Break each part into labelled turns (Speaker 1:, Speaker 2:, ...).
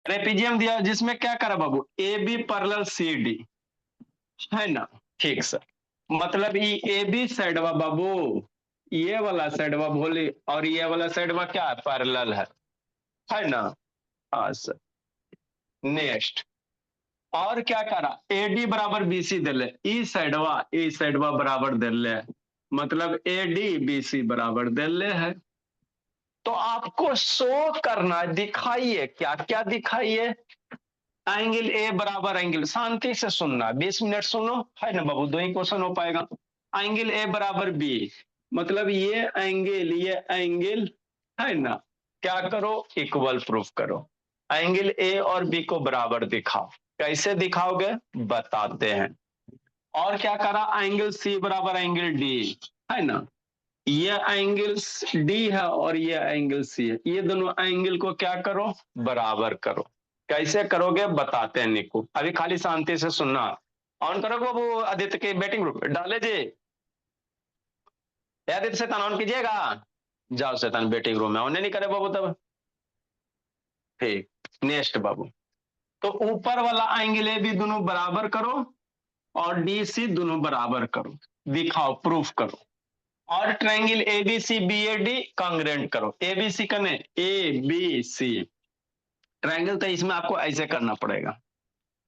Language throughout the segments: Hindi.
Speaker 1: ट्रेपीजियम दिया जिसमें क्या करा बाबू, A B parallel C D, है ना। ठीक सर, मतलब ये ए बी साइडवा बाबू, ये वाला साइडवा भोली और ये वाला साइडवा क्या है, पैरेलल है ना। हाँ सर। नेक्स्ट, और क्या करा, एडी बराबर बीसी दिले, ई साइडवा बराबर दिले, मतलब एडी बीसी बराबर दिले है। तो आपको शो करना, दिखाइए, क्या क्या दिखाइए, एंगल ए बराबर एंगल, शांति से सुनना, 20 मिनट सुनो, है ना बाबू, दो ही क्वेश्चन हो पाएगा। एंगल ए बराबर बी, मतलब ये एंगल है ना, क्या करो, इक्वल प्रूफ करो। एंगल ए और बी को बराबर दिखाओ, कैसे दिखाओगे बताते हैं। और क्या करा, एंगल सी बराबर एंगल डी, है ना, ये एंगल डी है और ये एंगल सी है, ये दोनों एंगल को क्या करो, बराबर करो। कैसे करोगे बताते हैं निकू, अभी खाली शांति से सुनना। ऑन करो बाबू, आदित्य के बैटिंग ग्रुप डाले जी, आदित्य शैतान ऑन कीजिएगा, जाओ शैतान बैटिंग रूम में, ऑन नहीं करे बाबू तब। ठीक, नेक्स्ट बाबू, तो ऊपर वाला एंगल ए बी दोनों बराबर करो और डी सी दोनों बराबर करो, दिखाओ, प्रूफ करो। और ट्रायंगल एबीसी बीएडी कांग्रेंट करो, एबीसी कने ए बी सी ट्रायंगल, तो इसमें आपको ऐसे करना पड़ेगा,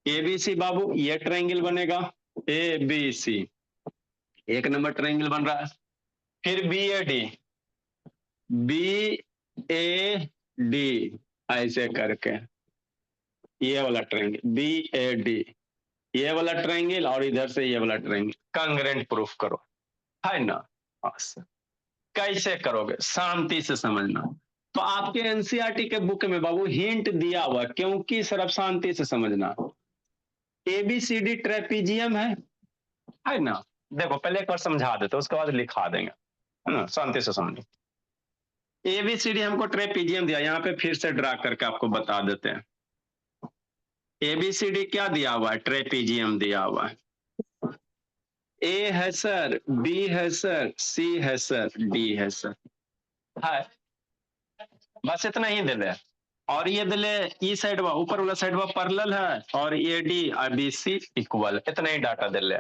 Speaker 1: एबीसी बाबू ये ट्रायंगल बनेगा, ए बी सी एक नंबर ट्रायंगल बन रहा है। फिर बीएडी, बी ए डी ऐसे करके ये वाला ट्रायंगल बी ए डी, ये वाला ट्रायंगल और इधर से ये वाला ट्रायंगल, कांग्रेंट प्रूफ करो, है ना। कैसे करोगे शांति से समझना। तो आपके एनसीईआरटी के बुक में बाबू हिंट दिया हुआ, क्योंकि सिर्फ शांति से समझना। एबीसीडी ट्रेपीजियम है ना, देखो पहले एक बार समझा देते उसके बाद लिखा देंगे, है ना, शांति से समझो। एबीसीडी हमको ट्रेपीजियम दिया, यहाँ पे फिर से ड्रा करके आपको बता देते हैं। एबीसीडी क्या दिया हुआ है, ट्रेपीजियम दिया हुआ है। ए है सर, बी है सर, सी है सर, डी है सर, है बस इतना ही दिले। और ये दिले ई साइड ऊपर वाला साइड पैरेलल है और ए डी और बी सी इक्वल, इतना ही डाटा दिले।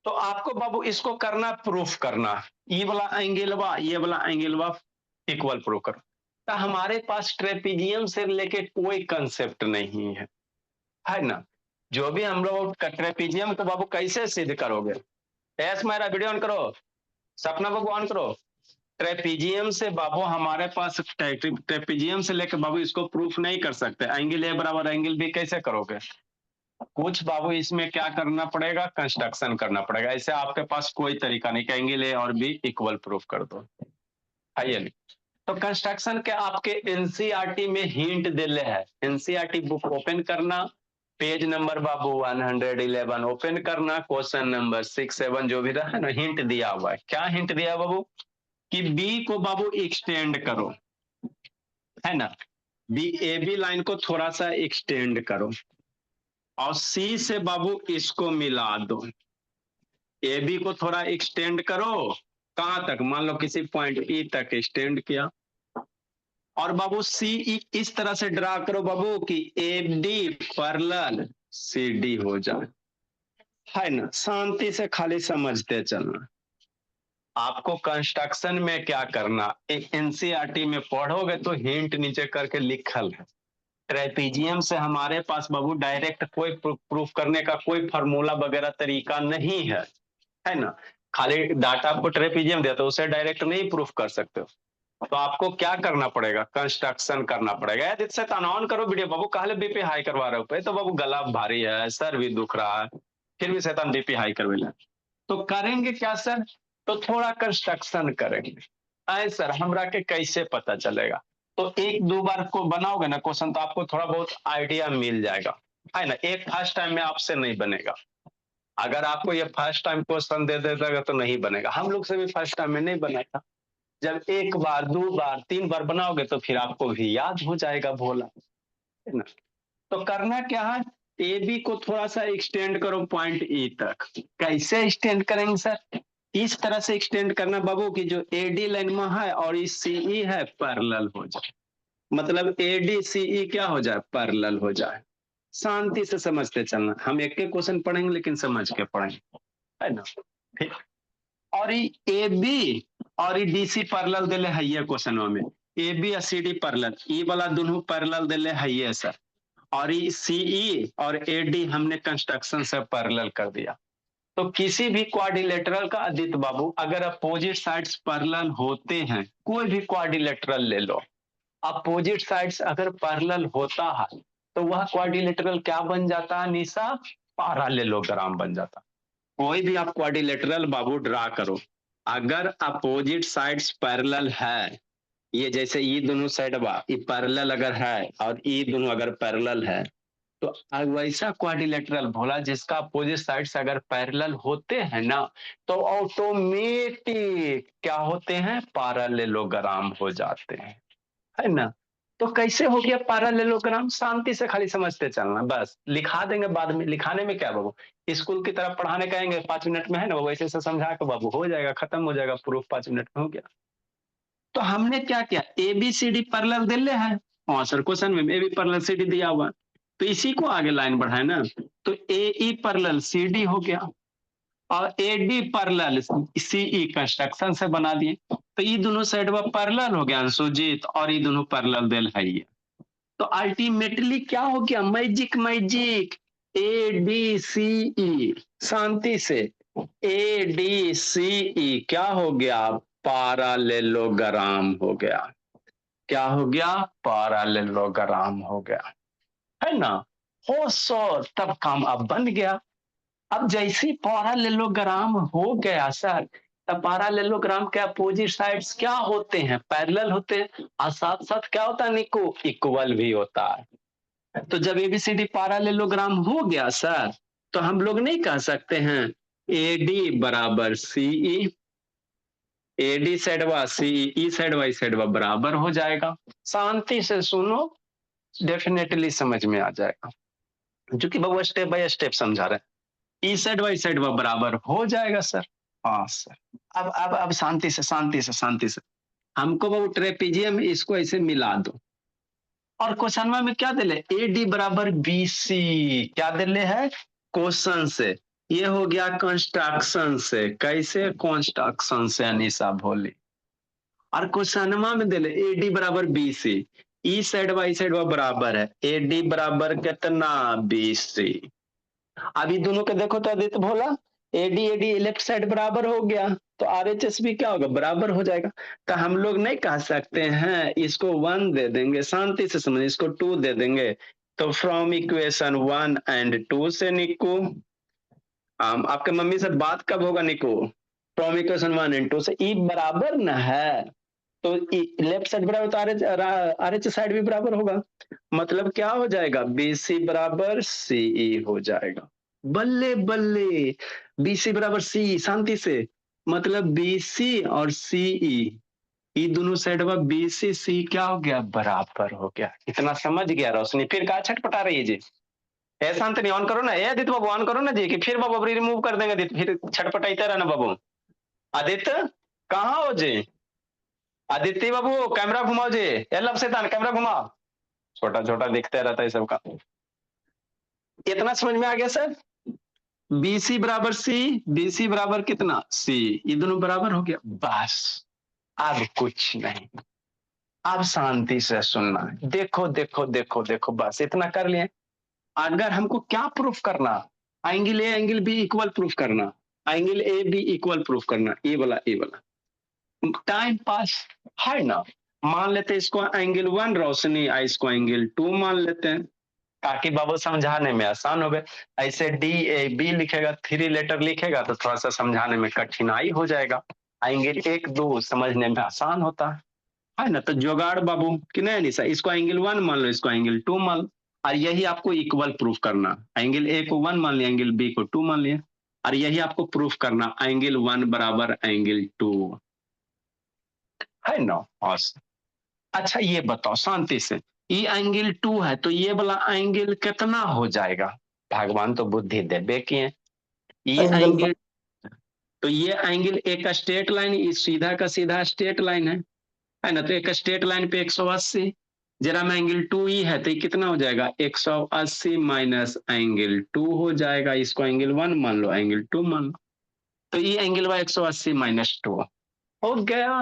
Speaker 1: तो आपको बाबू इसको करना, प्रूफ करना, ये वाला एंगलवा इक्वल प्रूफ करो। तो हमारे पास ट्रेपीजियम से रिलेटेड कोई कंसेप्ट नहीं है ना। जो भी हम लोग ट्रेपीजियम तो बाबू कैसे सिद्ध करोगे, एस मेरा वीडियो ऑन करो, सपना बाबू ऑन करो। ट्रेपीजियम से बाबू हमारे पास, ट्रेपीजियम से लेकर बाबू इसको प्रूफ नहीं कर सकते, एंगल ए बराबर एंगल बी कैसे करोगे, कुछ बाबू इसमें क्या करना पड़ेगा, कंस्ट्रक्शन करना पड़ेगा। ऐसे आपके पास कोई तरीका नहीं कि एंगल ए और बी इक्वल प्रूफ कर दो, है नहीं। तो कंस्ट्रक्शन के आपके एनसीईआरटी में हिंट दिले है, एनसीईआरटी बुक ओपन करना, पेज नंबर बाबू 111 ओपन करना, क्वेश्चन नंबर 6 7 जो भी रहा है ना, हिंट दिया हुआ है। क्या हिंट दिया बाबू, कि बी को बाबू एक्सटेंड करो, है ना, बी ए बी लाइन को थोड़ा सा एक्सटेंड करो और सी से बाबू इसको मिला दो, ए बी को थोड़ा एक्सटेंड करो, कहां तक, मान लो किसी पॉइंट ई तक एक्सटेंड किया, और बाबू सी इस तरह से ड्रा करो बाबू कि A D parallel C D हो जाए, है ना। शांति से खाली समझते चलना। आपको कंस्ट्रक्शन में क्या करना, एनसीईआरटी में पढ़ोगे तो हिंट नीचे करके लिखल है। ट्रेपीजियम से हमारे पास बाबू डायरेक्ट कोई प्रूफ करने का कोई फार्मूला वगैरह तरीका नहीं है ना। खाली डाटा आपको ट्रेपीजियम दिया तो उसे डायरेक्ट नहीं प्रूफ कर सकते हो, तो आपको क्या करना पड़ेगा, कंस्ट्रक्शन करना पड़ेगा। यदि से ऑन करो वीडियो बाबू, कहले बीपी हाई करवा रहे हो, तो बाबू गला भारी है, सर भी दुख रहा है, फिर भी शैतान बीपी हाई करवे, तो करेंगे क्या सर, तो थोड़ा कंस्ट्रक्शन करेंगे। आए सर हमरा के कैसे पता चलेगा, तो एक दो बार को बनाओगे ना क्वेश्चन तो आपको थोड़ा बहुत आइडिया मिल जाएगा, है ना। एक फर्स्ट टाइम में आपसे नहीं बनेगा, अगर आपको ये फर्स्ट टाइम क्वेश्चन दे देगा तो नहीं बनेगा, हम लोग से भी फर्स्ट टाइम में नहीं बनेगा। जब एक बार, दो बार, तीन बार बनाओगे तो फिर आपको भी याद हो जाएगा भोला, है ना। तो करना क्या है, ए बी को थोड़ा सा एक्सटेंड करो पॉइंट ई तक। कैसे एक्सटेंड करेंगे सर, इस तरह से एक्सटेंड करना बाबू कि जो एडी लाइन में है और इस सीई है पैरेलल हो जाए, मतलब ADCE क्या हो जाए, पैरेलल हो जाए। शांति से समझते चलना, हम एक एक क्वेश्चन पढ़ेंगे लेकिन समझ के पढ़ेंगे, है ना। ठीक। और ए बी और DC पैरेलल दिले है ये क्वेश्चन में, AB और CD पैरेलल, ई वाला दोनों पैरेलल दिले है ये सर, और CE और AD हमने कंस्ट्रक्शन से पैरेलल कर दिया। तो किसी भी क्वाड्रिलेटरल का आदित्य बाबू अगर अपोजिट साइड्स पैरेलल होते हैं, कोई भी क्वाड्रिलेटरल ले लो, अपोजिट साइड्स अगर पैरेलल होता है तो वह क्वाड्रिलेटरल क्या बन जाता है निशा, पैरेललोग्राम बन जाता। कोई भी आप क्वाड्रिलेटरल बाबू ड्रा करो, अगर अपोजिट साइड्स पैरेलल है, ये जैसे ये दोनों साइड ये पैरेलल अगर है और ये दोनों अगर पैरेलल है, तो वैसा क्वाड्रिलेटरल बोला जिसका अपोजिट साइड्स अगर पैरेलल होते हैं ना, तो ऑटोमेटिक क्या होते हैं, पैरेललोग्राम हो जाते हैं, है ना। तो कैसे हो गया पैरेललोग्राम, शांति से खाली समझते चलना, बस लिखा देंगे बाद में, लिखाने में क्या बाबू, स्कूल की तरफ पढ़ाने कहेंगे 5 मिनट में, है ना, वैसे से समझा के बाबू हो जाएगा, खत्म हो जाएगा प्रूफ, 5 मिनट में हो गया। तो हमने क्या किया, ABCD पैरेलल दिले है, हाँ सर क्वेश्चन में AB पैरेलल CD दिया हुआ, तो इसी को आगे लाइन बढ़ाए ना, तो AE पैरेलल CD हो गया और AD पैरेलल CE कंस्ट्रक्शन से बना दिए, तो ये दोनों साइड में पैरेलल हो गया अंशुजीत, और ये दोनों पैरेलल दिल है ये। तो अल्टीमेटली क्या हो गया, मैजिक मैजिक, ADCE, शांति से, ADCE क्या हो गया, पैरेललोग्राम हो गया। क्या हो गया, पैरेललोग्राम हो गया, है ना। हो सो तब काम अब बन गया। अब जैसे पैरेललोग्राम हो गया सर, तब पैरेललोग्राम के अपोजिट साइड्स क्या होते हैं, पैरेलल होते हैं, और साथ साथ क्या होता है निको, इक्वल भी होता है। तो जब ABCD पैरेललोग्राम हो गया सर, तो हम लोग नहीं कह सकते हैं AD बराबर CE, AD साइडवा CE साइडवा, इस साइडवा बराबर हो जाएगा। शांति से सुनो, डेफिनेटली समझ में आ जाएगा, क्योंकि बबुआ स्टेप बाय स्टेप समझा रहे हैं। ई साइड बाई साइड बराबर हो जाएगा सर, हाँ सर। अब शांति से शांति से शांति से, हमको वो ट्रेपीजियम इसको ऐसे मिला दो, और क्वेश्चन में क्या दिले, AD बराबर BC, क्या दिले है क्वेश्चन से, ये हो गया कंस्ट्रक्शन से, कैसे कंस्ट्रक्शन से अनिशा भोली, और क्वेश्चन में दिले AD बराबर BC, E side by side बराबर है, AD बराबर कितना BC। अभी दोनों के देखो तो आदित्य भोला, AD लेफ्ट साइड बराबर हो गया, तो RHS भी क्या होगा, बराबर हो जाएगा। तो हम लोग नहीं कह सकते हैं इसको 1 दे देंगे, शांति से समझ, इसको 2 दे देंगे, तो फ्रॉम इक्वेशन 1 एंड 2 से निको, आपके मम्मी से बात कब होगा निको, फ्रॉम इक्वेशन 1 एंड 2 से, ई बराबर न है, तो लेफ्ट साइड बराबर तो RH साइड भी बराबर होगा, मतलब क्या हो जाएगा, BC बराबर CE हो जाएगा। बल्ले बल्ले, BC बराबर CE, शांति से, मतलब BC और CE, ये दोनों साइड में BCC क्या हो गया, बराबर हो गया। इतना समझ गया रोशनी, फिर कहा छटपटा रही है जी, ऐसा नहीं, ऑन करो ना, आदित्य बाबू ऑन करो ना जी, कि फिर बाबू रिमूव कर देंगे आदित्य, फिर छटपटाइता रहना बाबू। आदित्य कहाँ हो जी, आदित्य बाबू कैमरा घुमाओ जी, लब शैतान कैमरा घुमाओ, छोटा छोटा दिखता रहता है सबका। इतना समझ में आ गया सर, BC बराबर C, BC बराबर कितना C, ये दोनों बराबर हो गया, बस अब कुछ नहीं, अब शांति से सुनना, देखो देखो देखो देखो, बस इतना कर लिए। अगर हमको क्या प्रूफ करना, angle A angle B equal proof करना, एंगल AB इक्वल प्रूफ करना, ये वाला टाइम पास है ना। मान लेते इसको एंगल 1 रोशनी, इसको एंगल 2 मान लेते हैं, ताकि बाबू समझाने में आसान हो गए। ऐसे DAB लिखेगा, 3 लेटर लिखेगा तो थोड़ा सा समझाने में कठिनाई हो जाएगा, एंगल 1 2 समझने में आसान होता है ना। तो जुगाड़ बाबू कि नहीं निशा, इसको एंगल 1 मान लो, इसको एंगल 2 मान लो, और यही आपको इक्वल प्रूफ करना, एंगल A को 1 मान लिया, एंगल B को 2 मान लिया, और यही आपको प्रूफ करना, एंगल 1 बराबर एंगल 2, है ना। अच्छा ये बताओ शांति से, ये एंगल 2 है तो ये वाला एंगल कितना हो जाएगा, भगवान तो बुद्धि देबे किए, ये एंगल, तो ये एंगल एक स्ट्रेट लाइन, सीधा का सीधा स्ट्रेट लाइन है ना, तो एक स्ट्रेट लाइन पे 180, जरा में एंगल 2E है तो ये कितना हो जाएगा 180 माइनस एंगल 2 हो जाएगा, इसको एंगल 1 मान लो, एंगल 2 मान लो, तो ये एंगल 180 माइनस 2 हो गया।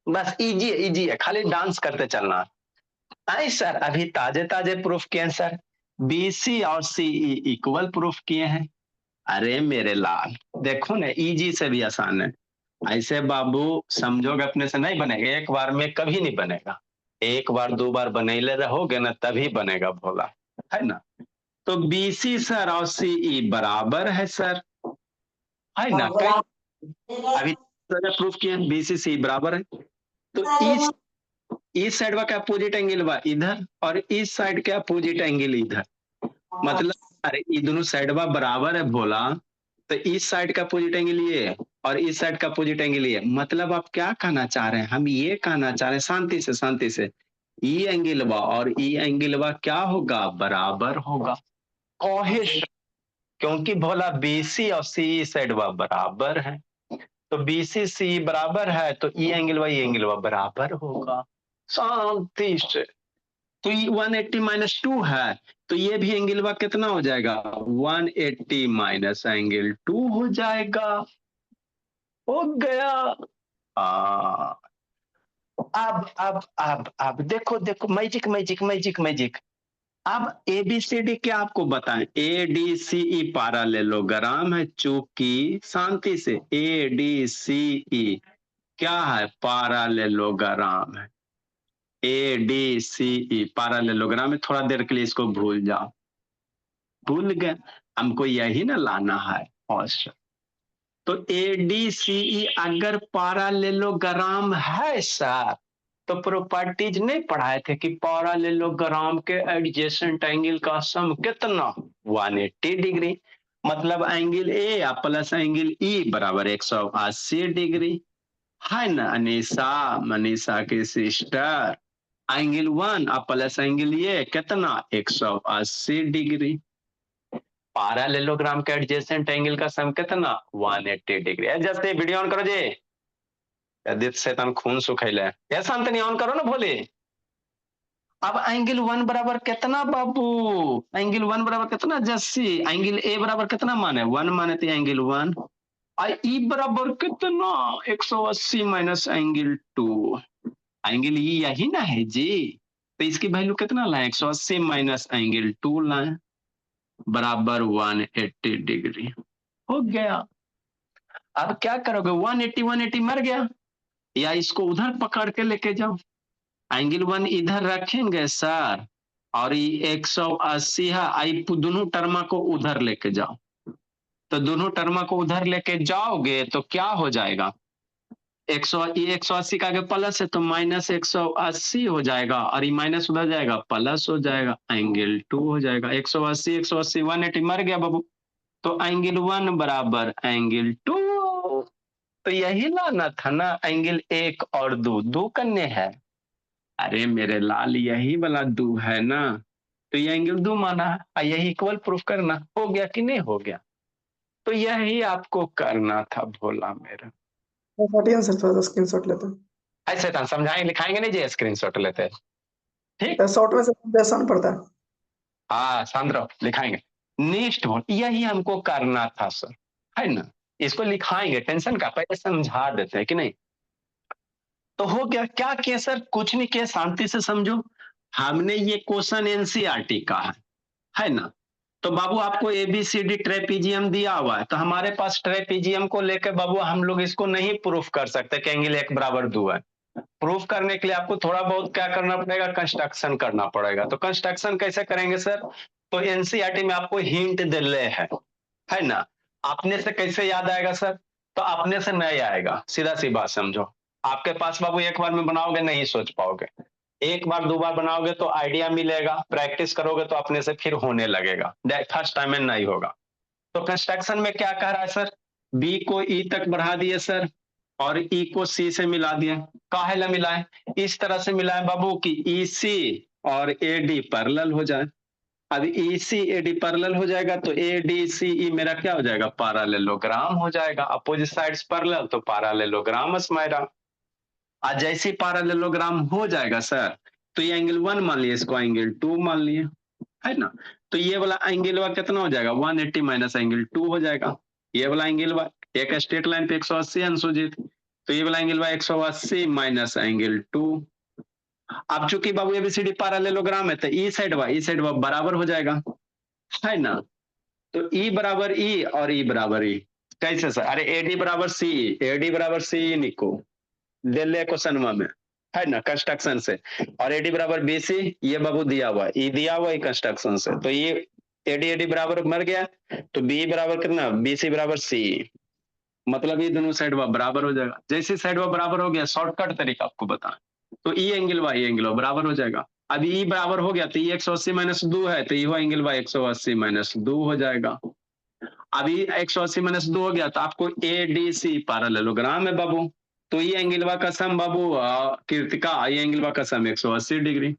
Speaker 1: बस इजी इजी है, खाली डांस करते चलना। नहीं सर, अभी ताजे ताजे प्रूफ किए हैं सर, BC और CE इक्वल प्रूफ किए हैं। अरे मेरे लाल, देखो ना, इजी से भी आसान है। ऐसे बाबू समझोगे अपने से नहीं बनेगा, एक बार में कभी नहीं बनेगा, एक बार दो बार बनेले रहोगे ना तभी बनेगा भोला, है ना। तो BC सर और CE बराबर है सर, है ना। अभी प्रूफ किए BC CE बराबर है, तो इस साइड का क्या अपोजिट एंगल बा इधर, और इस साइड का अपोजिट एंगल इधर, मतलब अरे ये दोनों साइड बा बराबर है भोला, तो इस साइड का अपोजिट एंगल ये और इस साइड का अपोजिट एंगल ये, मतलब आप क्या कहना चाह रहे हैं, हम ये कहना चाह रहे हैं, शांति से ई एंगल बा और ई एंगल बा क्या होगा, बराबर होगा। कोहेश, क्योंकि भोला BC और CE साइड बा बराबर है, तो BC CE बराबर है, तो ई एंगल बा बराबर होगा, शांति से। तो ये 180 माइनस 2 है, तो ये भी एंगल बा कितना हो जाएगा, 180 माइनस एंगल 2 हो जाएगा, हो गया। आ, अब देखो देखो, मैजिक मैजिक मैजिक मैजिक। अब ABCD क्या आपको बताएं, ADCE पैरेललोग्राम है, चूंकि शांति से ADCE क्या है, पैरेललोग्राम है, ADCE पैरेललोग्राम है। थोड़ा देर के लिए इसको भूल जाओ, भूल गए, हमको यही ना लाना है। और तो ADCE अगर पैरेललोग्राम है सर, तो प्रॉपर्टीज नहीं पढ़ाए थे कि पैरेललोग्राम के एडजेसेंट एंगल का सम कितना, 180 डिग्री, मतलब angle A plus angle E बराबर 180 डिग्री, है ना अनीसा, मनीषा की सिस्टर, एंगल 1 प्लस एंगल ये कितना 180 डिग्री, पैरेललोग्राम के एडजेसेंट एंगल का सम कितना 180 डिग्री। जैसे वीडियो ऑन करो जी, आदित्य शैतान खून सुखैले, या शांतनी ऑन करो ना भोले। अब एंगल 1 बराबर कितना बाबू, एंगल 1 बराबर कितना जस्सी, एंगल A बराबर कितना माने 1 माने, तो एंगल 1 और E बराबर कितना 180 माइनस एंगल 2, एंगल E यही ना है जी, तो इसकी वैल्यू कितना लाए 180 माइनस एंगल 2 लाए, बराबर 180 डिग्री, हो गया। अब क्या करोगे, 180 मर गया, या इसको उधर पकड़ के लेके जाओ, एंगल 1 इधर रखेंगे सर, और ये 180 है, आई दोनों टर्मा को उधर लेके जाओ, तो दोनों टर्मा को उधर लेके जाओगे तो क्या हो जाएगा, 180 का आगे प्लस है तो माइनस 180 हो जाएगा, और ये माइनस उधर जाएगा प्लस हो जाएगा, एंगल 2 हो जाएगा, 180 180 मर गया बाबू, तो एंगल 1 बराबर एंगल 2, तो यही लाना था ना, एंगल 1 और 2 दो कन्ने है, अरे मेरे लाल यही वाला 2 है ना, तो ये एंगल 2 माना है, यही इक्वल प्रूफ करना, हो गया कि नहीं हो गया, तो यही आपको करना था भोला मेरा।
Speaker 2: हटिए सर, थोड़ा सा स्क्रीनशॉट लेते हैं।
Speaker 1: ऐसे तो समझाएंगे लिखाएंगे नहीं जी, स्क्रीनशॉट लेते हैं, ठीक,
Speaker 2: शॉर्ट में से आसान पड़ता है।
Speaker 1: हाँ सांद्र लिखाएंगे, नेक्स्ट यही हमको करना था सर, है ना, इसको लिखाएंगे, टेंशन का, पहले समझा देते हैं कि नहीं। तो हो गया, क्या किया सर, कुछ नहीं किया, शांति से समझो, हमने ये क्वेश्चन एनसीईआरटी का है ना, तो बाबू आपको ABCD ट्रेपीजियम दिया हुआ है, तो हमारे पास ट्रेपीजियम को लेकर बाबू हम लोग इसको नहीं प्रूफ कर सकते कि एंगल 1 बराबर 2 है। प्रूफ करने के लिए आपको थोड़ा बहुत क्या करना पड़ेगा, कंस्ट्रक्शन करना पड़ेगा, तो कंस्ट्रक्शन कैसे करेंगे सर, तो एनसीईआरटी में आपको हिंट दिले है ना, अपने से कैसे याद आएगा सर, तो अपने से नहीं आएगा, सीधा सी बात समझो, आपके पास बाबू एक बार में बनाओगे नहीं सोच पाओगे, एक बार दो बार बनाओगे तो आइडिया मिलेगा, प्रैक्टिस करोगे तो अपने से फिर होने लगेगा, फर्स्ट टाइम में नहीं होगा। तो कंस्ट्रक्शन में क्या कह रहा है सर, बी को ई तक बढ़ा दिए सर, और ई को सी से मिला दिए, काहे मिलाए, इस तरह से मिलाए बाबू की ई सी और ए डी पैरेलल हो जाए, अब ई सी ए डी पैरेलल हो जाएगा, तो ए डी सी ई मेरा क्या हो जाएगा, पैरेललोग्राम हो जाएगा, अपोजिट साइड्स पैरेलल तो पैरेललोग्राम मेरा, आज जैसे पैरेललोग्राम हो जाएगा सर, तो ये एंगल 1 मान लिए, इसको एंगल 2 मान लिए, है ना। तो ये वाला एंगल वा कितना हो जाएगा, 180 माइनस एंगल 2 हो जाएगा। ये वाला एंगल वा एक स्ट्रेट लाइन पे 180 अंशुजीत, तो ये वाला एंगल वा 180 माइनस एंगल 2। अब चूंकि बाबू एबीसीडी पैरेललोग्राम है तो ई साइड वा बराबर हो जाएगा, है ना। तो ई बराबर ई और ई बराबर ई कैसे सर, अरे एडी बराबर सी निको दे ले क्वेश्चन में, है ना, कंस्ट्रक्शन से। और एडी बराबर बीसी, ये बाबू दिया हुआ ई दिया हुआ है कंस्ट्रक्शन से, तो ये एडी एडी बराबर मर गया, तो बी बराबर कितना, बीसी बराबर सी, मतलब ये दोनों साइड बराबर हो जाएगा। जैसे साइड बराबर हो गया, शॉर्टकट तरीका आपको बता, तो ई एंगल वाई बराबर हो जाएगा। अब ई बराबर हो गया तो ये 180 माइनस 2 है, तो ये एंगल वाई 180 माइनस 2 हो जाएगा। अभी 180 माइनस 2 हो गया तो आपको ए डी सी पैरेललोग्राम है बाबू, तो ये एंगल वा का सम बाबू कृतिका, ये एंगल वा का सम 180 डिग्री,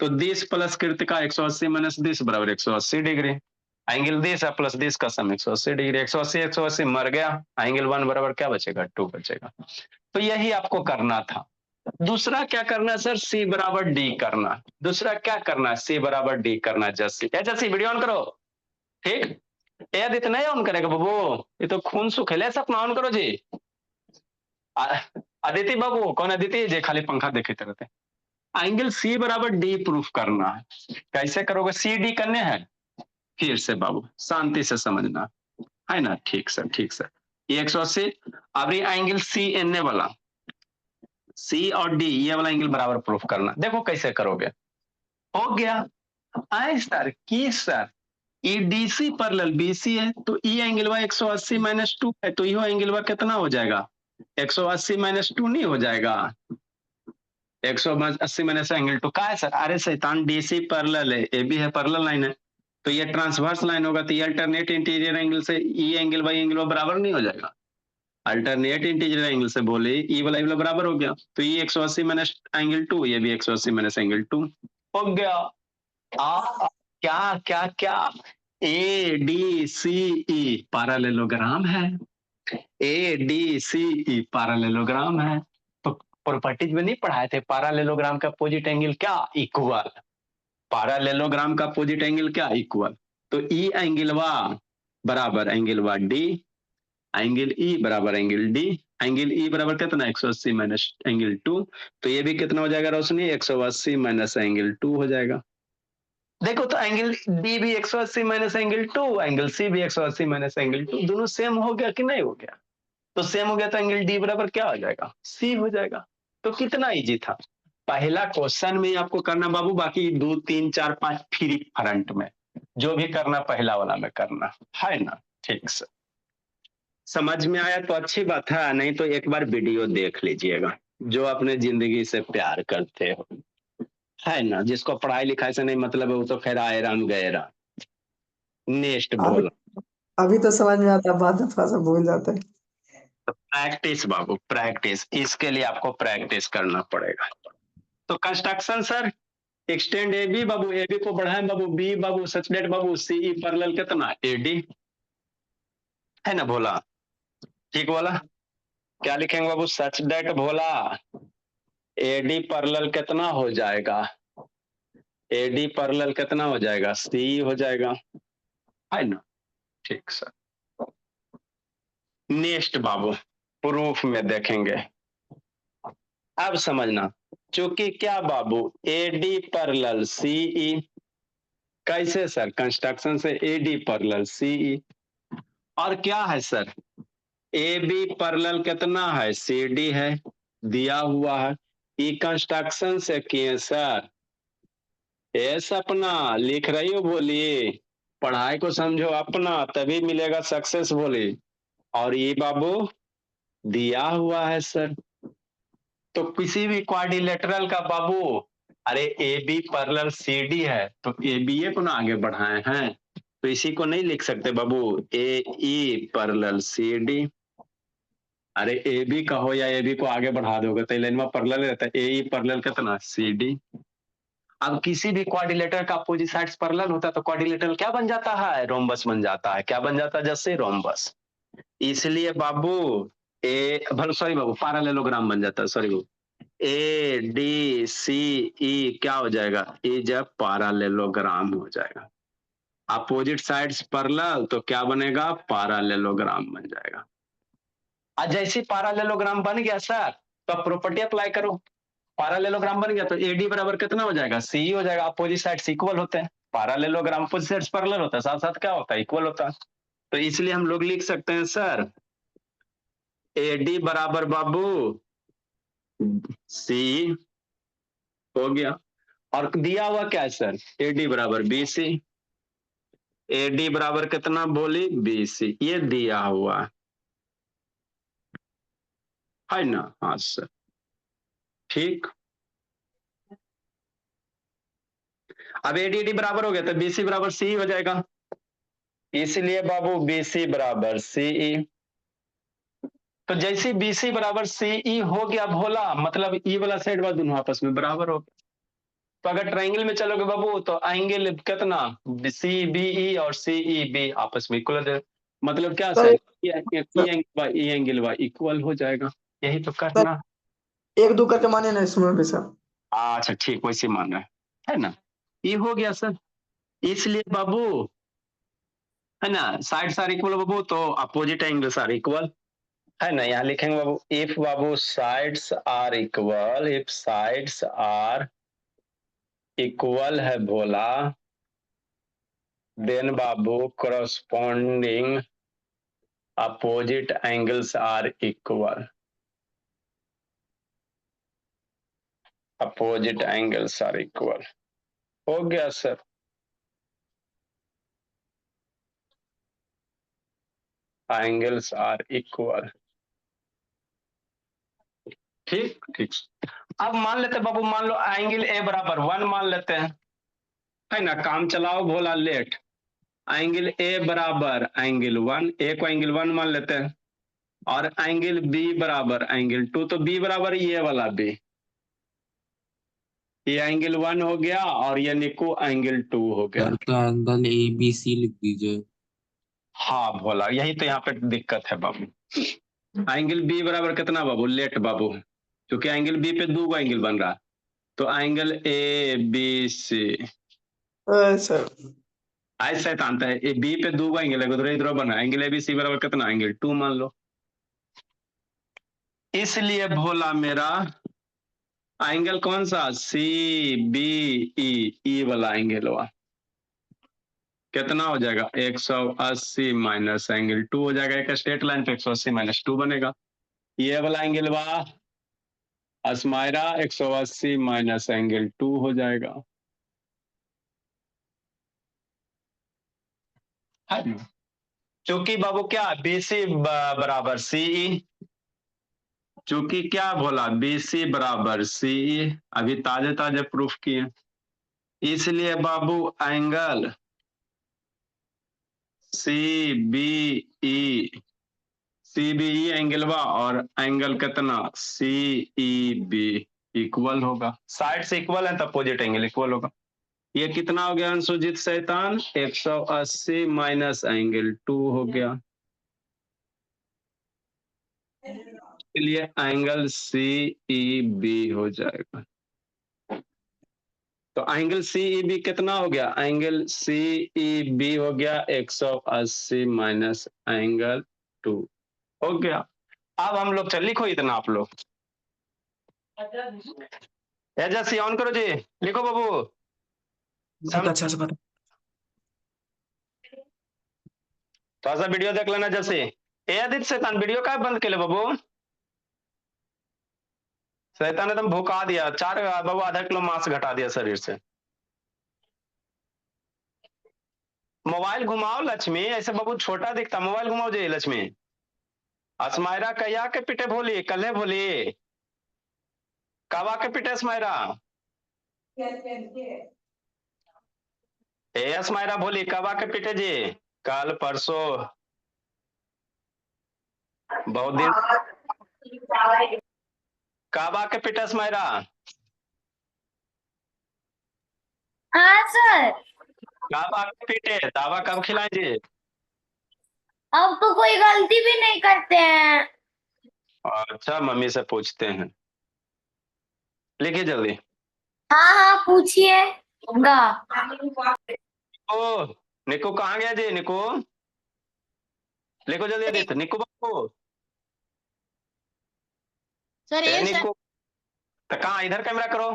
Speaker 1: तो 20 प्लस कृतिका 180 माइनस 20 बराबर 180 डिग्री, एंगल 20 प्लस 20 का सम 180 डिग्री, 180 मर गया, एंगल 1 बराबर क्या बचेगा, 2 बचेगा। तो यही आपको करना था। दूसरा क्या करना सर, सी बराबर डी करना। दूसरा क्या करना, सी बराबर डी करना। जस्सी वीडियो ऑन करो, ठीक। आदित्य नहीं ऑन करेगा बाबू, ये तो खून सुखेले, अपना ऑन करो जी। अदिति बाबू, कौन अदिति जी, खाली पंखा देखे रहते। एंगल सी बराबर डी प्रूफ करना है। कैसे करोगे, सी डी करने हैं, फिर से बाबू शांति से समझना, है ना। ठीक सर, ठीक सर। ये 180, अब ये एंगल सी एन वाला, सी और डी ये वाला एंगल बराबर प्रूफ करना। देखो कैसे करोगे, हो गया। आए सर की sir, E D C parallel BC है, तो ई एंगल वा 180 माइनस 2 है, तो यो एंगल वा कितना हो जाएगा, 180 माइनस 2 नहीं हो जाएगा, 180 माइनस एंगल 2 का है सर, अरे शैतान डीसी पैरेलल है, ए भी है पैरेलल लाइन है, तो ये ट्रांसवर्स लाइन होगा, तो ये अल्टरनेट इंटीरियर एंगल से ई एंगल बाई एंगल बराबर नहीं हो जाएगा। अल्टरनेट इंटीरियर एंगल से बोले ई वाला बराबर हो गया, तो ये 180 माइनस एंगल 2, ये भी 180 माइनस एंगल 2 हो गया। क्या क्या क्या, A D C E parallelogram है, A D C E parallelogram है। तो प्रॉपर्टीज में नहीं पढ़ाए थे, पैरेललोग्राम का अपोजिट एंगल क्या, इक्वल। पैरेललोग्राम का अपोजिट एंगल क्या, इक्वल। तो ई एंगल वा बराबर एंगल वा डी, एंगल ई बराबर एंगल डी, एंगल ई बराबर कितना 180 माइनस एंगल 2, तो ये भी कितना हो जाएगा रोशनी, 180 माइनस एंगल 2 हो जाएगा। देखो तो एंगल डी भी 180 माइनस एंगल 2, एंगल सी भी 180 माइनस एंगल 2, दोनों सेम हो गया कि नहीं हो गया, तो सेम हो गया तो एंगल डी बराबर क्या हो जाएगा, सी हो जाएगा। तो कितना इजी था, पहला क्वेश्चन में आपको करना बाबू, बाकी 2 3 4 5 फ्री फ्रंट में जो भी करना पहला वाला में करना, है ना। ठीक से समझ में आया तो अच्छी बात है, नहीं तो एक बार वीडियो देख लीजिएगा, जो अपने जिंदगी से प्यार करते हो, है ना। जिसको पढ़ाई लिखाई से नहीं मतलब है वो तो खैर आए राम गए राम। नेक्स्ट बोल,
Speaker 2: अभी तो समझ में आता है, बाद में थोड़ा सा भूल जाता है।
Speaker 1: प्रैक्टिस बाबू, प्रैक्टिस, इसके लिए आपको प्रैक्टिस करना पड़ेगा। तो construction sir, extend A B बाबू, ए बी को बढ़ाएं बाबू, बी बाबू सच डेट बाबू, सी ई पैरेलल कितना, ए डी, है ना भोला, ठीक बोला। क्या लिखेंगे बाबू, सच डेट भोला, ए डी पैरेलल कितना हो जाएगा, ए डी पैरेलल कितना हो जाएगा, सी हो जाएगा, है ना। ठीक सर। नेक्स्ट बाबू प्रूफ में देखेंगे, अब समझना, चूंकि क्या बाबू ए डी पैरेलल सीई, कैसे सर, कंस्ट्रक्शन से ए डी पैरेलल सीई, और क्या है सर, ए बी पैरेलल कितना है, सी डी है, दिया हुआ है, ई कंस्ट्रक्शन से किए सर, ए सपना लिख रही हो, बोलिए, पढ़ाई को समझो अपना, तभी मिलेगा सक्सेस, बोली। और ये बाबू दिया हुआ है सर, तो किसी भी क्वाड्रिलेटरल का बाबू, अरे A B parallel C D है, तो ए बी ए को ना आगे बढ़ाए हैं, तो इसी को नहीं लिख सकते बाबू, ए ई पैरेलल सी डी, अरे ए बी कहो या ए बी को आगे बढ़ा दोगे तो लाइन में पैरेलल रहता है, ए ई पैरेलल कितना, सी डी। अब किसी भी क्वाड्रिलेटर का अपोजिट साइड्स पैरेलल होता है तो क्वाड्रिलेटरल क्या बन जाता है, रोम्बस बन जाता है, क्या बन जाता है, जैसे रोम्बस। इसलिए बाबू ए सॉरी बाबू पैरेललोग्राम बन जाता है, sorry Babu A D C ई क्या हो जाएगा, ई जब पैरेललोग्राम हो जाएगा, अपोजिट साइड्स पैरेलल तो क्या बनेगा, पैरेललोग्राम बन जाएगा। आज जैसे पैरेललोग्राम बन गया सर तो प्रॉपर्टी अप्लाई करो, पैरेललोग्राम बन गया तो एडी बराबर कितना हो जाएगा, सी हो जाएगा, अपोजिट साइड्स इक्वल होते हैं, पैरेललोग्राम अपोजिट साइड्स पैरेलल होता है, साथ साथ क्या होता है, इक्वल होता है। तो इसलिए हम लोग लिख सकते हैं सर एडी बराबर बाबू सी हो गया, और दिया हुआ क्या है सर, एडी बराबर बीसी, एडी बराबर कितना बोली, बीसी, ये दिया हुआ है ना, हाँ सर ठीक। अब एडी एडी बराबर हो गया तो बीसी बराबर सी हो जाएगा, इसलिए बाबू बीसी बराबर सीई। तो जैसे बीसी बराबर सीई हो गया भोला, मतलब ई वाला साइड वाला दोनों आपस में बराबर हो गया। तो अगर ट्रायंगल में चलोगे बाबू तो एंगल कितना, सी बी ई और सी ई बी आपस में इक्वल हो जाएगा, मतलब क्या
Speaker 2: sir
Speaker 1: sir, E angle Y equal हो जाएगा, यही तो करना।
Speaker 2: एक दो करके माने ना इसमें भी सर।
Speaker 1: अच्छा ठीक, वैसे मान रहा है ना, ये हो गया सर। इसलिए बाबू है ना, साइड्स आर इक्वल बाबू तो अपोजिट एंगल्स आर इक्वल, है ना, यहाँ लिखेंगे बाबू इफ बाबू sides are equal, if sides are equal है बोला, देन बाबू corresponding opposite angles are equal, opposite angles are equal, हो गया सर। angles are equal, ठीक ठीक। अब मान लेते बाबू, मान लो एंगल ए बराबर 1 मान लेते हैं, है ना, काम चलाओ भोला लेट, एंगल ए बराबर एंगल 1, ए को एंगल 1 मान लेते हैं, और एंगल बी बराबर एंगल 2, तो बी बराबर ये वाला बी, ये एंगल 1 हो गया और ये निको एंगल 2 हो गया।
Speaker 3: सर तो एंगल ए बी सी लिख दीजिए।
Speaker 1: हाँ भोला, यही तो यहाँ पे दिक्कत है बाबू। एंगल बी बराबर कितना बाबू, लेट बाबू, क्योंकि एंगल बी पे दो एंगल बन रहा, तो angle A B C,
Speaker 2: sir
Speaker 1: ऐसा आता है, बी पे दो एंगल है, उधर इधर बना, एंगल ए बी सी बराबर कितना, एंगल 2 मान लो। इसलिए भोला मेरा एंगल कौन सा, सी बी ई वाला एंगल हुआ, कितना हो जाएगा 180 माइनस एंगल 2 हो जाएगा, एक स्ट्रेट लाइन पे 180 माइनस 2 बनेगा, ये वाला एंगल हुआ अस्माइरा 180 माइनस एंगल 2 हो जाएगा, क्योंकि बाबू क्या बीसी बराबर सीई, चूंकि क्या बोला बीसी बराबर सीई, अभी ताजे ताजे प्रूफ किए, इसलिए बाबू angle C B E, C B E angle बा, और एंगल कितना सी ई बी इक्वल होगा, साइड से इक्वल है तो अपोजिट एंगल इक्वल होगा। ये कितना हो गया अंशुजित शैतान, 180 माइनस एंगल 2 हो गया, इसलिए एंगल सी ई बी हो जाएगा। तो एंगल सी ई बी कितना हो गया, एंगल सी ई बी हो गया 180 माइनस एंगल 2 हो गया। अब हम लोग चल लिखो इतना आप लोग, एजेंसी ऑन करो जी, लिखो बाबू।
Speaker 2: अच्छा से बता।
Speaker 1: थोड़ा सा वीडियो देख लेना, जैसे ए आदित्य शैतान वीडियो का बंद के ले बाबू, शैतान ने तुम भुका दिया, 4 बाबू आधा किलो मांस घटा दिया शरीर से। मोबाइल घुमाओ लक्ष्मी, ऐसे बाबू छोटा दिखता, मोबाइल घुमाओ जी लक्ष्मी। अस्मायरा कया के पिटे भोली, कल भोली कावा के पिटे अस्मायरा, ए अस्मायरा भोली कावा के पिटे जी, कल परसों बहुत दिन, काबा के पिटे अस्मायरा।
Speaker 4: हाँ सर।
Speaker 1: काबा के पिटे दावा कब खिलाए जी,
Speaker 4: अब तो कोई गलती भी नहीं करते हैं।
Speaker 1: अच्छा मम्मी से पूछते हैं। लिखिए जल्दी।
Speaker 4: हाँ हाँ पूछिए गा।
Speaker 1: ओ निको कहाँ गया जी? निको लिखो जल्दी आदित्य। निको बाबू
Speaker 5: सर
Speaker 1: ए
Speaker 5: ये सर
Speaker 1: निको, तो कहाँ इधर कैमरा करो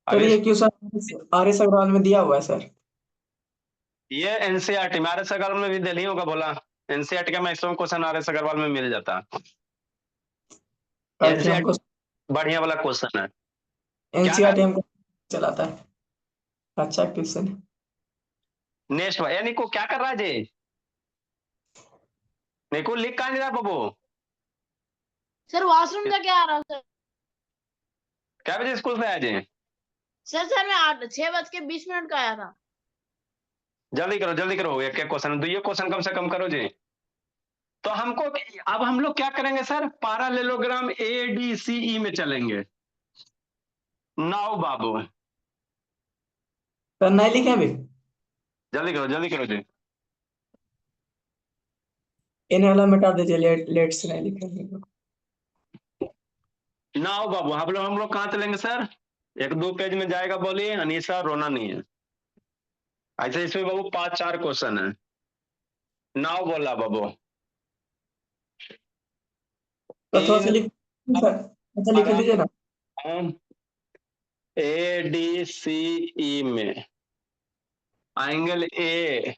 Speaker 2: सर
Speaker 1: अभी।
Speaker 2: ये क्वेश्चन आर एस अग्रवाल में दिया हुआ है सर।
Speaker 1: ये एनसीईआरटी में आर.एस. अग्रवाल में भी दिल्ली होगा बोला। एनसीईआरटी का मैक्सिमम क्वेश्चन आर.एस. अग्रवाल में मिल जाता है।
Speaker 2: कल फिर हमको
Speaker 1: एनसीईआरटी बढ़िया वाला क्वेश्चन है।
Speaker 2: एनसीईआरटी हमको चलाता है। अच्छा क्वेश्चन है।
Speaker 1: नेक्स्ट भाई निको क्या कर रहा है जी? निको लिख कहाँ नहीं रहा बाबू?
Speaker 5: सर वॉशरूम जाके आ रहा हूँ सर।
Speaker 1: क्या बजे स्कूल से आया जी?
Speaker 5: सर मैं 6:20 का आया था।
Speaker 1: जल्दी करो एक एक क्वेश्चन, दो ये क्वेश्चन कम से कम करो जी। तो हमको अब हम लोग क्या करेंगे सर? पैरेललोग्राम ADCE में चलेंगे। नाउ बाबू
Speaker 2: सर नहीं लिखे अभी।
Speaker 1: जल्दी करो जी।
Speaker 2: इन्हें वाला मिटा दीजिए, लेट से नहीं लिखे हैं।
Speaker 1: नाउ बाबू हम लोग कहाँ चलेंगे सर? एक दो पेज में जाएगा, बोलिए। अनीसा रोना नहीं है। ऐसे इसमें बाबू 5-4 क्वेश्चन है। नाउ बोला बाबू
Speaker 2: तो थोड़ा सा
Speaker 1: इन
Speaker 2: लिख सर, अच्छा लिख दीजिए ना।
Speaker 1: ADCE में angle A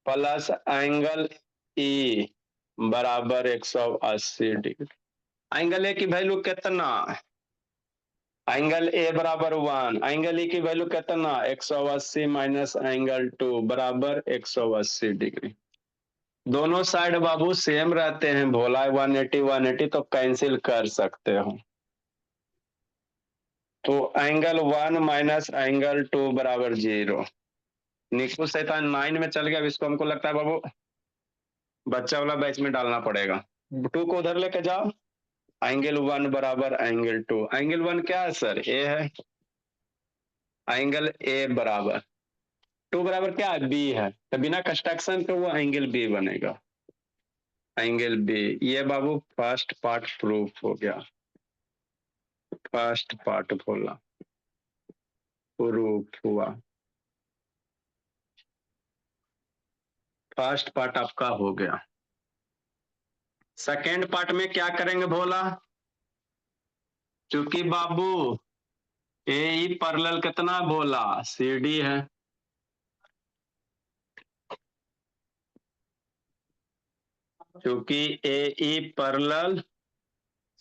Speaker 1: plus angle E बराबर 180 डिग्री। एंगल ए की वैल्यू कितना? एंगल ए बराबर 1। एंगल ई की वैल्यू कितना? 180 माइनस एंगल 2 बराबर 180 डिग्री। दोनों साइड बाबू सेम रहते हैं भोला। 180 तो कैंसिल कर सकते हो। तो एंगल 1 माइनस एंगल 2 बराबर 0। निकू शैतान 9 में चल गया। अब इसको हमको लगता है बाबू बच्चा वाला बैच में डालना पड़ेगा। 2 को उधर लेके जाओ। एंगल 1 बराबर एंगल 2। एंगल 1 क्या है सर? ए है। एंगल ए बराबर 2 बराबर क्या है? बी है। तो बिना कंस्ट्रक्शन के वो एंगल बी बनेगा। Angle B. ये बाबू फर्स्ट पार्ट प्रूफ हो गया। फर्स्ट पार्ट बोला प्रूफ हुआ। फर्स्ट पार्ट आपका हो गया। सेकेंड पार्ट में क्या करेंगे भोला? क्योंकि बाबू ए पैरेलल कितना बोला? CD है। क्योंकि ए पैरेलल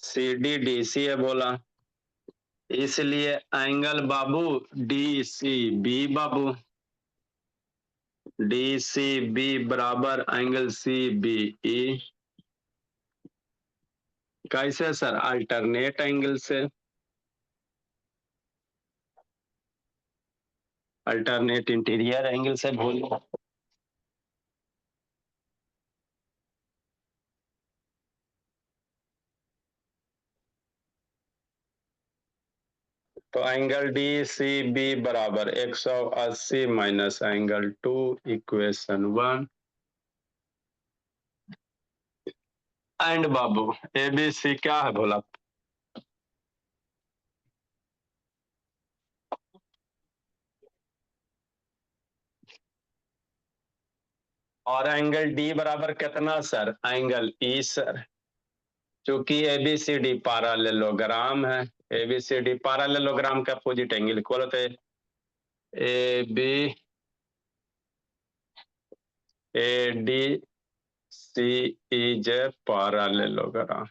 Speaker 1: CD DC है बोला, इसलिए एंगल बाबू DCB बाबू। DCB बराबर एंगल CBE। कैसे सर? अल्टरनेट एंगल से। अल्टरनेट इंटीरियर एंगल से बोलो। तो एंगल DCB बराबर 180 minus angle 2 equation 1। And Babu ABC क्या है बोला? और एंगल D बराबर कितना सर? Angle E sir. चूंकि ABCD पैरेललोग्राम है। ABCD पैरेललोग्राम का अपोजिट एंगल इक्वल होते हैं। ADCEJ parallelogram.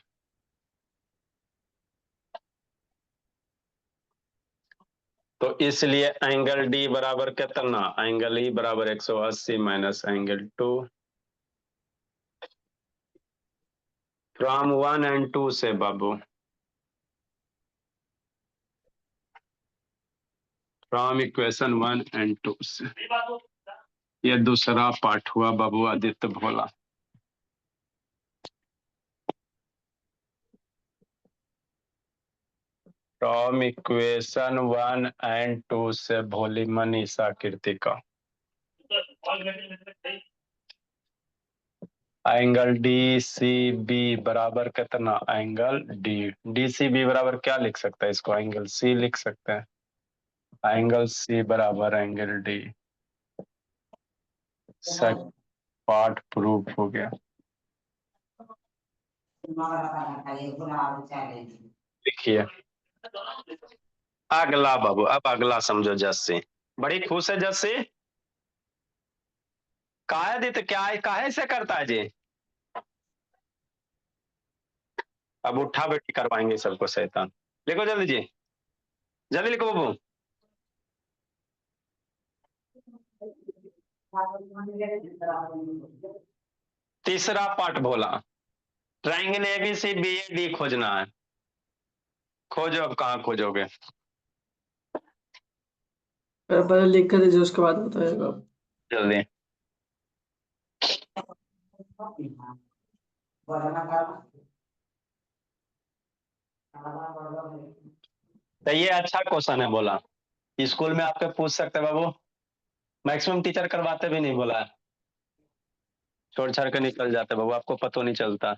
Speaker 1: तो इसलिए एंगल D बराबर कितना? एंगल E बराबर 180 माइनस एंगल 2। फ्रॉम 1 and 2 से बाबू। फ्रॉम इक्वेशन 1 and 2 से। ये दूसरा पार्ट हुआ बाबू Aditya Bhola. From equation 1 and 2 से Bholi Manisha Kritika. Angle D C B बराबर कितना, angle D, D C B बराबर क्या लिख सकते हैं इसको, एंगल सी लिख सकते हैं, एंगल सी बराबर angle D. Second part proof हो गया। देखिए अगला बाबू, अब अगला समझो जस्सी, बड़ी खुश है जस्सी, काहे दी तो क्या काहे से करता है जी, अब उठा बैठी करवाएंगे सबको शैतान। लिखो जल्दी जी, जल्दी लिखो बाबू। तीसरा पार्ट बोला, triangle ABC B A D खोजना है, खोजो, अब कहाँ खोजोगे,
Speaker 2: पहले लिख कर दीजिए, उसके बाद बताइएगा।
Speaker 1: जल्दी। तो ये अच्छा क्वेश्चन है बोला, स्कूल में आपके पूछ सकते हैं बाबू, मैक्सिमम टीचर करवाते भी नहीं बोला, छोड़ छाड़ के निकल जाते बाबू, आपको पता नहीं चलता।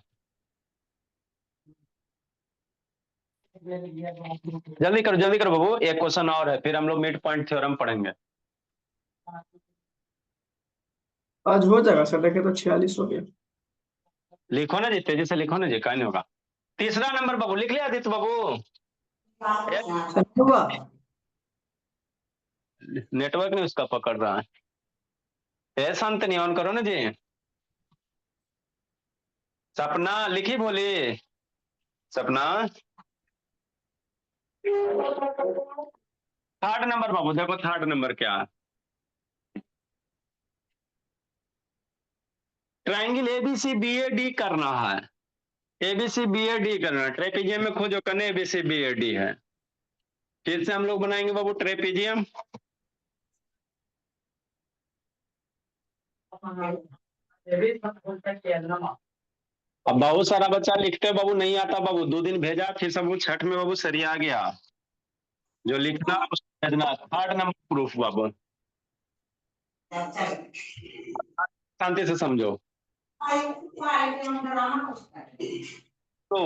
Speaker 1: जल्दी करो बाबू, एक क्वेश्चन और है, फिर हम लोग मिड पॉइंट थ्योरम पढ़ेंगे।
Speaker 2: आज हो जाएगा सर, देखे तो 46 हो गया।
Speaker 1: लिखो ना जी, तेजी से लिखो ना जी, क्या नहीं होगा। तीसरा नंबर बाबू लिख लिया आदित्य बाबू,
Speaker 2: सर होगा।
Speaker 1: नेटवर्क नहीं उसका पकड़ रहा है, शांत नहीं, ऑन करो ना जी। सपना लिखी बोली, सपना थर्ड नंबर बाबू, देखो थर्ड नंबर क्या है, triangle ABC B A D करना है, एबीसी बी ए डी करना है, ट्रेपेजियम में खोजो करने एबीसी बी ए डी है, फिर से हम लोग बनाएंगे बाबू ट्रेपेजियम। अब बहुत सारा बच्चा लिखते बाबू नहीं आता बाबू, 2 दिन भेजा, फिर सब छठ में बाबू सरिया आ गया, जो लिखना उसको भेजना। थर्ड नंबर प्रूफ बाबू, शांति से समझो। तो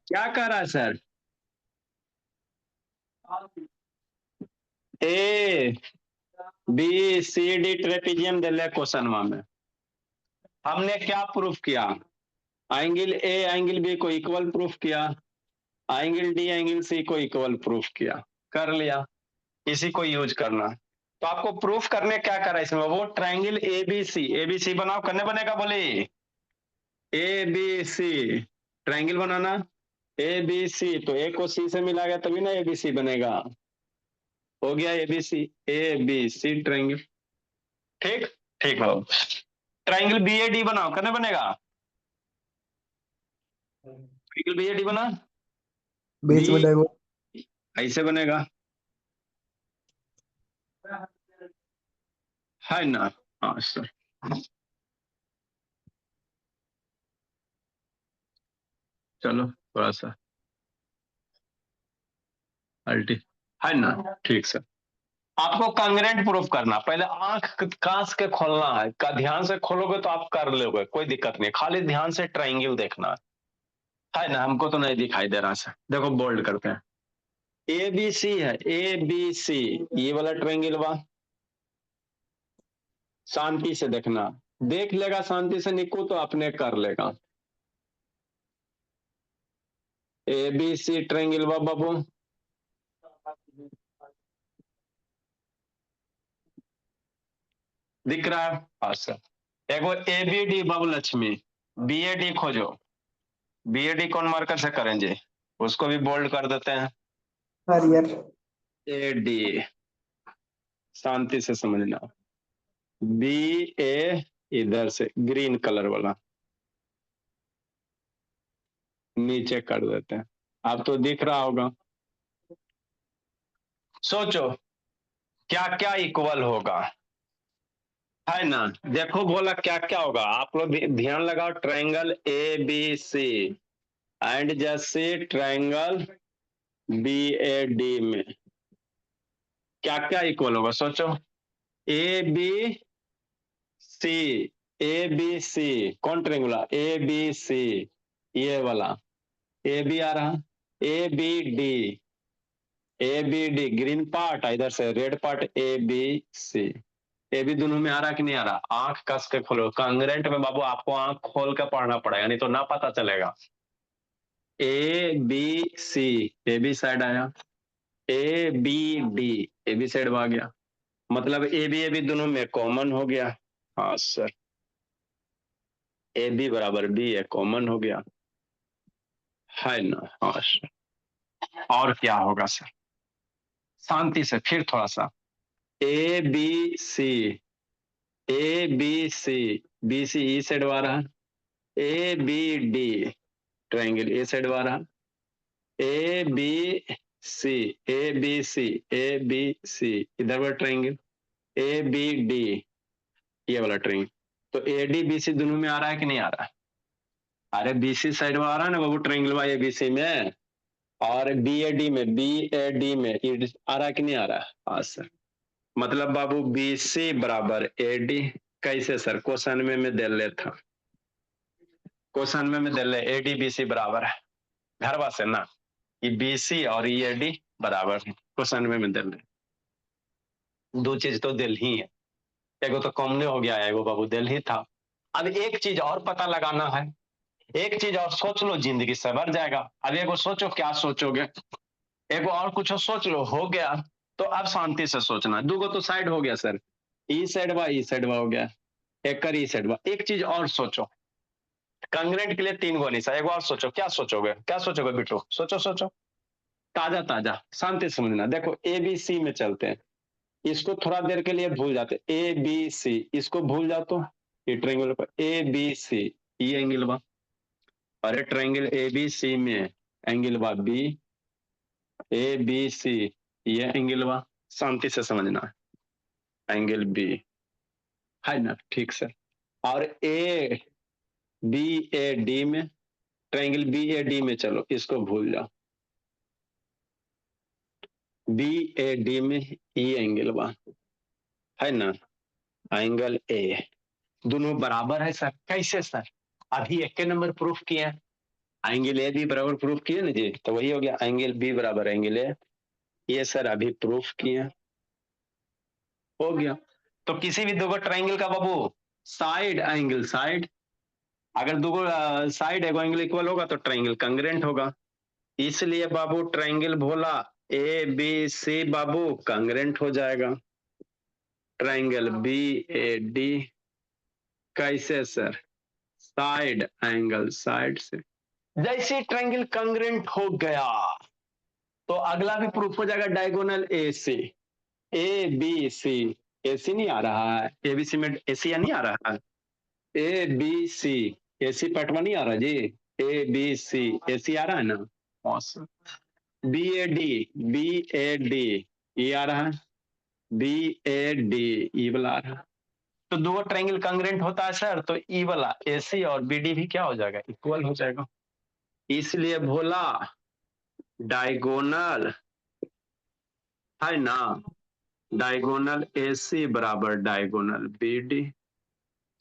Speaker 1: क्या कह रहा है sir, A B C D trapezium दे ले क्वेश्चन में, हमने क्या प्रूफ किया, एंगल ए एंगल बी को इक्वल प्रूफ किया, एंगल डी एंगल सी को इक्वल प्रूफ किया, कर लिया, इसी को यूज करना। तो आपको प्रूफ करने क्या करा इसमें, वो ट्राइंगल एबीसी बनाओ, करने बनेगा बोले, ए बी सी ट्राइंगल बनाना, ए बी सी, तो ए को सी से मिलाएगा तभी ना एबीसी बनेगा, हो गया ABC, A B C triangle. ठीक ठीक है, ट्राइंगल बी ए डी बनाओ, करने बनेगा, ट्राइंगल बी ए डी बना,
Speaker 2: बीच में देखो,
Speaker 1: ऐसे बनेगा, है ना, हाँ सर, चलो थोड़ा सा अल्टी, है ना, ठीक सर। आपको कांग्रेंट प्रूफ करना, पहले आंख कांच के खोलना है, का ध्यान से खोलोगे तो आप कर लोगे, कोई दिक्कत नहीं, खाली ध्यान से ट्राइंगल देखना है ना, हमको तो नहीं दिखाई दे रहा सर, देखो बोल्ड करते हैं, ए बी सी है, ए बी सी, ये वाला ट्राइंगल बा, शांति से देखना, देख लेगा शांति से निकू तो अपने कर लेगा, ए बी सी ट्राइंगल बा बाबू, दिख रहा है, हाँ सर। एगो ए बी डी बाबू लक्ष्मी, बी ए डी खोजो, बी ए डी कौन मार्कर से करेंगे, उसको भी बोल्ड कर देते हैं,
Speaker 2: हरियर,
Speaker 1: ए डी, शांति से समझना, बी ए इधर से ग्रीन कलर वाला नीचे कर देते हैं, आप तो दिख रहा होगा, सोचो क्या क्या इक्वल होगा, है ना, देखो बोला क्या क्या होगा, आप लोग ध्यान लगाओ, triangle A B C and जैसे ट्रायंगल बी ए डी में क्या क्या इक्वल होगा, सोचो, ए बी सी, ए बी सी, कौन ट्रायंगुलर, ए बी सी, ये वाला ए बी आ रहा, A B D, A B D green part, इधर से red part, A B C, A B दोनों में आ रहा कि नहीं आ रहा? आंख कस के खोलो, कांग्रेंट में बाबू आपको आंख खोल के पढ़ना पड़ेगा, नहीं तो ना पता चलेगा। A B C, A B side आया, A B D, A B side आ गया, मतलब ए बी दोनों में कॉमन हो गया। हाँ सर, ए बी बराबर बी है, कॉमन हो गया है ना? हाँ सर। और क्या होगा सर? शांति से फिर थोड़ा सा, A B C, A B C, B C E side आ रहा, A B D triangle A side आ रहा, A B C, A B C, A B C, इधर वाला ट्रायंगल ए बी डी, ये वाला ट्रायंगल, तो ए डी बी सी दोनों में आ रहा है कि नहीं आ रहा है? अरे बी सी साइड में आ रहा है ना बाबू triangle Y A B C में, और बी ए डी में, बी ए डी में ये आ रहा है कि नहीं आ रहा है? हाँ सर, मतलब बाबू बी सी बराबर ए डी। कैसे सर? क्वेश्चन में मैं दे लेता, क्वेश्चन में दे ले ए डी बी सी बराबर है, घर से ना, ये बी सी और ये डी बराबर है, क्वेश्चन में दे ले, दो चीज तो दिल ही है, एगो तो कॉमन हो गया है, एगो बाबू दिल ही था। अब एक चीज और पता लगाना है, एक चीज और सोच लो, जिंदगी सवर जाएगा। अब एगो सोचो, क्या सोचोगे? एगो और कुछ सोच लो, हो गया तो अब शांति से सोचना। दूगो तो साइड हो गया सर, ई साइड बा हो गया, एक कर ई साइड बा। एक चीज और सोचो, कांग्रेंट के लिए 3 गो निशा, एगो और सोचो, क्या सोचोगे? क्या सोचोगे बिट्टू? सोचो सोचो, ताजा ताजा, शांति से समझना। देखो ए बी सी में चलते हैं, इसको थोड़ा देर के लिए भूल जाते, ए बी सी, इसको भूल जाओ तो ये ट्रायंगल पर ए बी सी, ये एंगल बा, अरे ट्रायंगल ए बी सी में एंगल बा बी, ए बी सी, ये एंगल बा, शांति से समझना, एंगल बी है ना? ठीक सर। और ए बी ए डी में, ट्रायंगल बी ए डी में, चलो इसको भूल जाओ, बी ए डी में ये एंगल बा, है ना? एंगल ए, दोनों बराबर है सर। कैसे सर? अभी एक के नंबर प्रूफ किया, एंगल ए बी बराबर प्रूफ किए ना जी, तो वही हो गया, एंगल बी बराबर एंगल ए, ये सर अभी प्रूफ किया, हो गया। तो किसी भी दो ट्रायंगल का बाबू साइड एंगल, साइड अगर दो साइड एगो एंगल इक्वल होगा तो ट्रायंगल कांग्रेंट होगा, इसलिए बाबू ट्रायंगल बोला ए बी सी बाबू कांग्रेंट हो जाएगा। ट्रायंगल बी ए डी कैसे सर? साइड एंगल, साइड से जैसे ट्रायंगल कांग्रेंट हो गया तो अगला भी प्रूफ हो जाएगा, diagonal A C, A B C, ए सी नहीं आ रहा है, ए बी सी में एशिया नहीं आ रहा है, ए बी सी, ए सी पैटर्न नहीं आ रहा जी, ए बी सी, ए सी आ रहा है ना? B A D, B A D ये आ रहा है, बी ए डी ई वाला आ रहा है, तो दो ट्रायंगल कांग्रेंट होता है सर, तो ई वाला ए सी और बी डी भी क्या हो जाएगा? इक्वल हो जाएगा, इसलिए बोला डायगोनल है ना, डायगोनल ए सी बराबर डायगोनल बी डी।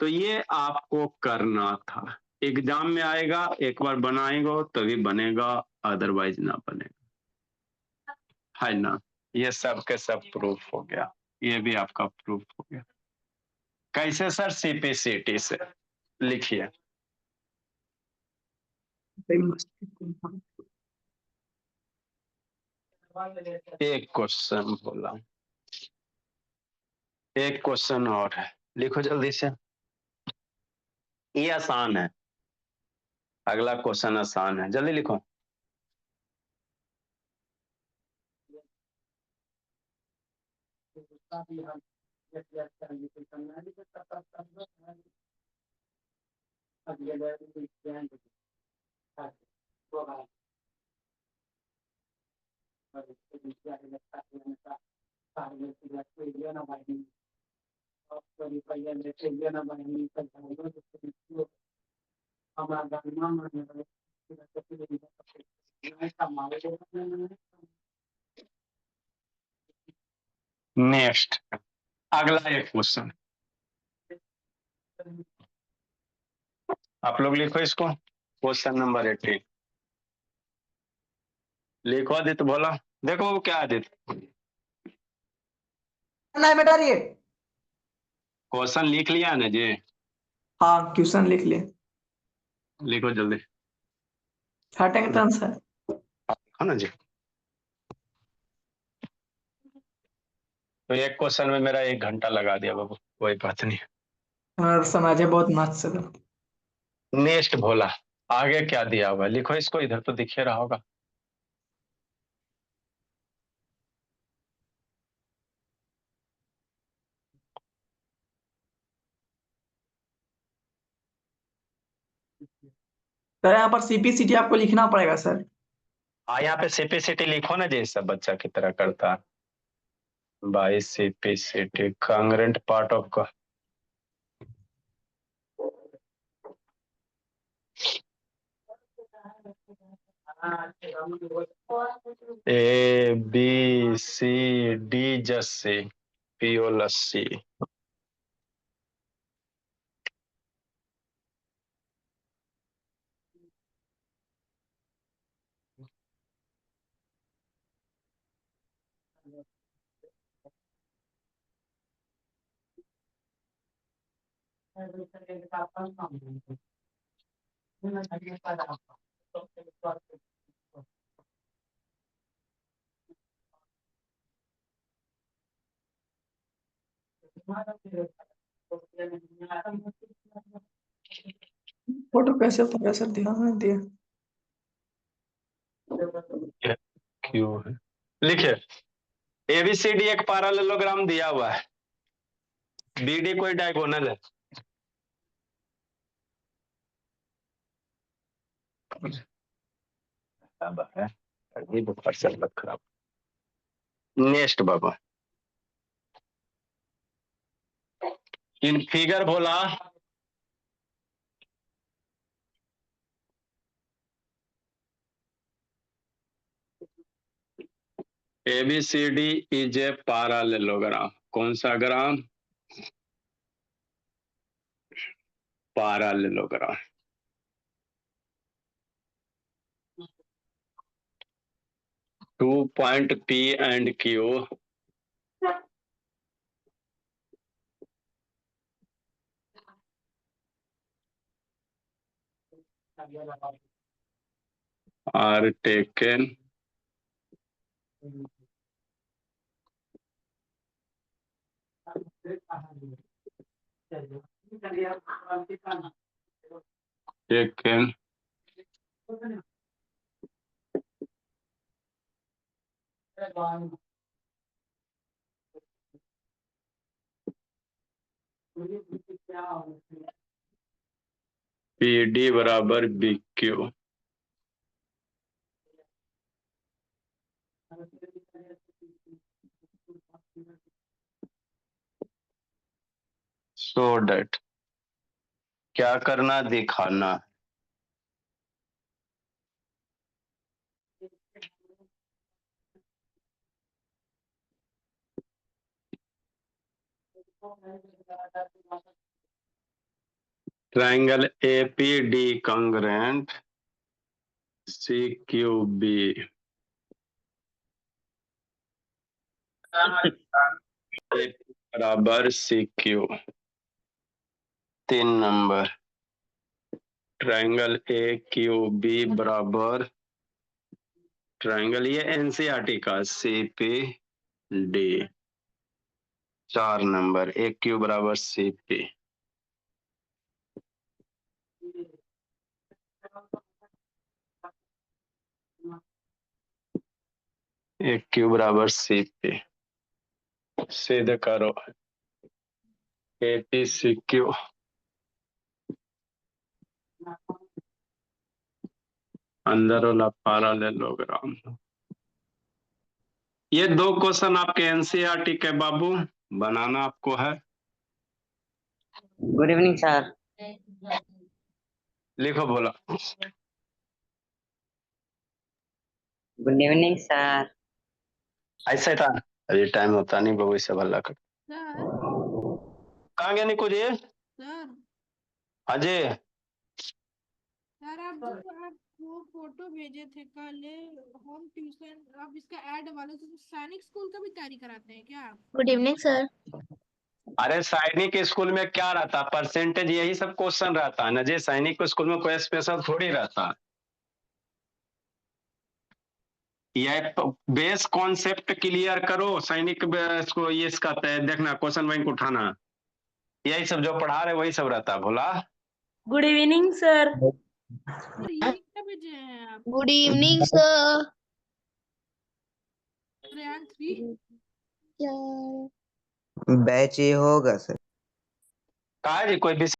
Speaker 1: तो ये आपको करना था, एग्जाम में आएगा, एक बार बनाएगा तभी बनेगा, अदरवाइज ना बनेगा, है ना? ये सब के सब प्रूफ हो गया, ये भी आपका प्रूफ हो गया। कैसे सर? सीपीसीटी से लिखिए, एक क्वेश्चन बोला, एक क्वेश्चन और है, लिखो जल्दी से, ये आसान है, अगला क्वेश्चन आसान है, जल्दी लिखो। नेक्स्ट, अगला एक क्वेश्चन, आप लोग लिखो इसको, क्वेश्चन नंबर 18 लिखो। आदित्य बोला, देखो वो क्या आदित्य,
Speaker 2: नहीं बेटा ये।
Speaker 1: क्वेश्चन लिख लिया ना जी?
Speaker 2: हाँ क्वेश्चन लिख लिए।
Speaker 1: लिखो जल्दी।
Speaker 2: थर्ड एंट्रेंस है।
Speaker 1: लिखो ना जी। तो एक क्वेश्चन में मेरा 1 घंटा लगा दिया बाबू, कोई बात नहीं।
Speaker 2: और समझे बहुत मत से।
Speaker 1: नेक्स्ट भोला, आगे क्या दिया हुआ है? लिखो इसको, इधर तो दिखे रहा होगा।
Speaker 2: सर यहाँ पर सीपीसीटी आपको लिखना पड़ेगा सर।
Speaker 1: हाँ, यहाँ पे सीपीसीटी लिखो ना जी, सब बच्चा की तरह करता है। By CPCT congruent part of का ए बी सी डी जस्सी पियो लस्सी।
Speaker 2: फोटो कैसे उतारा सर, ध्यान नहीं दिया।
Speaker 1: क्यों है? लिखिए, एबीसीडी एक पैरेललोग्राम दिया हुआ है, बीडी कोई डायगोनल है। अब है अभी बुखार से हालत खराब। नेक्स्ट बाबा, इन फिगर बोला एबीसीडी इज ए पैरेललोग्राम। कौन सा ग्राम? Parallelogram. Two point P and Q are taken taken P D बराबर बी क्यू। सो डेट क्या करना, दिखाना। Triangle APD congruent C Q B बराबर C Q. 3 number, triangle A Q B बराबर ट्रायंगल, ये एनसीईआरटी का C P D. 4 number, A Q बराबर सी पी। ए क्यू बराबर सी पी, सीधे करो ए पी सी क्यू। अंदर वाला पैरेललोग्राम। ये 2 क्वेश्चन आपके एनसीईआरटी के बाबू, बनाना आपको है।
Speaker 6: Good evening sir.
Speaker 1: लिखो बोला।
Speaker 6: Good evening sir.
Speaker 1: ऐसा था, अभी टाइम होता नहीं बाबू, इससे भला कर।
Speaker 5: सर
Speaker 1: कहाँ गया निको जी?
Speaker 5: सर
Speaker 1: हाँ जी,
Speaker 7: सर आप वो फोटो भेजे थे कल होम ट्यूशन, आप इसका ऐड वाले तो सैनिक स्कूल का भी तैयारी कराते हैं क्या?
Speaker 5: Good evening sir.
Speaker 1: अरे सैनिक स्कूल में क्या रहता, परसेंटेज यही सब क्वेश्चन रहता है ना जी। सैनिक स्कूल में कोई स्पेशल थोड़ी रहता। यह बेस कॉन्सेप्ट क्लियर करो, सैनिक को ये इसका देखना, क्वेश्चन बैंक उठाना, यही सब जो पढ़ा रहे वही सब रहता भोला।
Speaker 8: Good evening sir.
Speaker 7: सर ये क्या भेजे हैं आप?
Speaker 5: Good evening sir.
Speaker 7: Rank 3
Speaker 9: batch ये होगा सर।
Speaker 1: कहा जी कोई